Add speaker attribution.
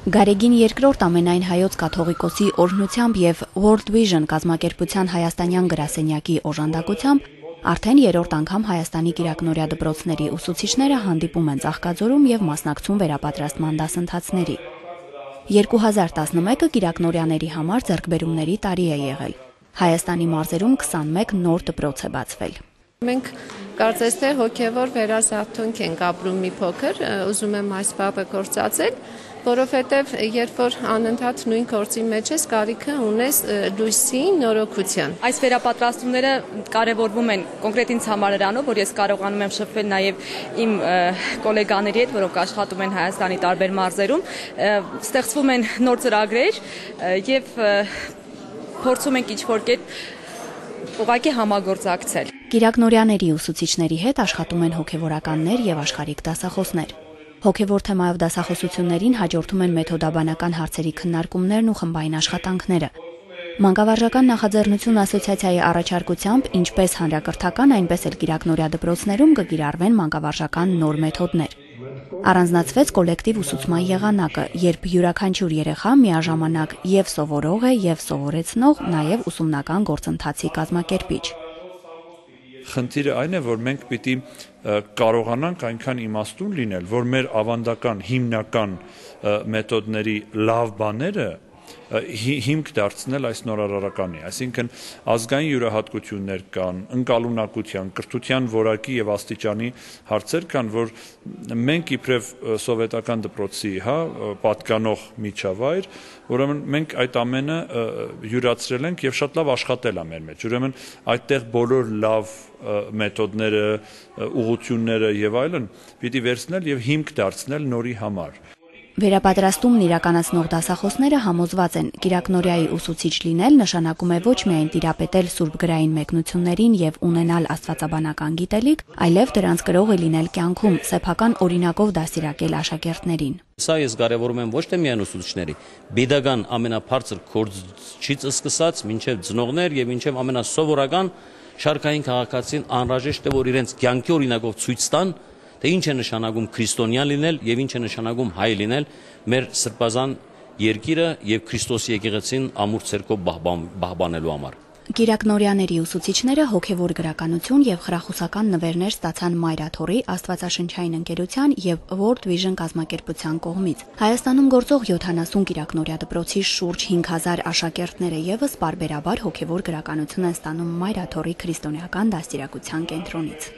Speaker 1: Գարեգին երկրորդ ամենայն հայոց կաթողիկոսի օրհնությամբ եւ World Vision կազմակերպության հայաստանյան գրասենյակի օժանդակությամբ արդեն երրորդ անգամ Հայաստանի Կիրակնորիա դպրոցների ուսուցիչները հանդիպում են Ծաղկաձորում եւ մասնակցում վերապատրաստման դասընթացների։ 2011-ը Կիրակնորյաների համար ձեռքբերումների տարի է եղել։ Հայաստանի մարզերում 21 նոր դպրոց է բացվել։
Speaker 2: Մենք կարծես թե հոգևոր վերազարթոնք ենք ապրում մի փոքր, ուզում եմ այս բաբը գործածել, որովհետև երբ որ անընդհատ նույն գործի մեջ ես, կարիքը ունես լույսի, նորոգության։
Speaker 3: Այս վերապատրաստումները կարևորվում են կոնկրետ ինձ համար նրանով, որ ես կարողանում եմ շփվել նաև իմ գոլեգաների հետ, որոնք աշխատում են Հայաստանի տարբեր մարզերում, ստեղծվում են նոր ծրագրեր եւ փորձում ենք ինչ-որ կերպ ուղղակի համագործակցել։
Speaker 1: Կիրակնորյաների ուսուցիչների հետ աշխատում են հոգևորականներ եւ աշխարհիկ դասախոսներ։ Հոգևոր թեմայով դասախոսություններին հաջորդում են մեթոդաբանական հարցերի քննարկումներն ու խմբային աշխատանքները։ Մանկավարժական նախաձեռնություն ասոցիացիայի առաջարկությամբ ինչպես հանրակրթական, այնպես էլ Կիրակնորիա դպրոցներում կկիրառվեն մանկավարժական նոր մեթոդներ։ Առանձնացվեց կոլեկտիվ ուսուցման եղանակը, երբ յուրաքանչյուր երեխա միաժամանակ եւ սովորող է, եւ սովորեցնող, նաեւ ուսումնական գործընթացի կազմակերպիչ։
Speaker 4: Խնդիրը այն է, որ մենք պիտի կարողանանք այնքան իմաստուն լինել, որ մեր ավանդական հիմնական մեթոդների լավ բաները հիմք դարձնել այս նորարարականի, այսինքն ազգային յուրահատկություններ կան, ընկալունակության, կրթության որակի եւ աստիճանի հարցեր կան, որ մենք իբրև սովետական դպրոցի, պատկանող միջավայր, ուրեմն մենք այդ ամենը յուրացրել ենք եւ շատ լավ աշխատել է մեր մեջ։ Ուրեմն այդտեղ բոլոր լավ մեթոդները, ուղղությունները եւ այլն պիտի վերցնել եւ հիմք դարձնել նորի համար։
Speaker 1: Վերապատրաստումն իրականացնող դասախոսները համոզված են, Կիրակնորիայի ուսուցիչ լինել նշանակում է ոչ միայն տիրապետել սուրբգրային մեկնություններին եւ ունենալ աստվածաբանական գիտելիք, այլև դրանց կրող է լինել կյանքում, սեփական օրինակով դաստիարակել աշակերտներին։
Speaker 5: Սա ես կարևորում եմ ոչ թե միայն ուսուցիչների, pedagogan ամենաբարձր կորցից սկսած մինչև ծնողներ եւ մինչև ամենասովորական շարքային քաղաքացին անհրաժեշտ է որ իրենց կյանքի օրինակով ցույց տան, թե ինչ է նշանակում քրիստոնյա լինել եւ ինչ է նշանակում հայ լինել մեր սրբազան երկիրը եւ Քրիստոսի եկեղեցին ամուր ցերկով բահբանելու համար։
Speaker 1: Կիրակնորյաների ուսուցիչները հոգևոր գրականություն եւ խրախուսական նվերներ ստացան Մայրաթորի աստվածաշնչային ընկերության եւ World Vision կազմակերպության կողմից։ Հայաստանում գործող 70 Կիրակնորիա դպրոցի շուրջ 5000 աշակերտները եւս բարբերաբար հոգևոր գրականություն են ստանում Մայրաթորի քրիստոնեական դաստիարակության կենտրոնից։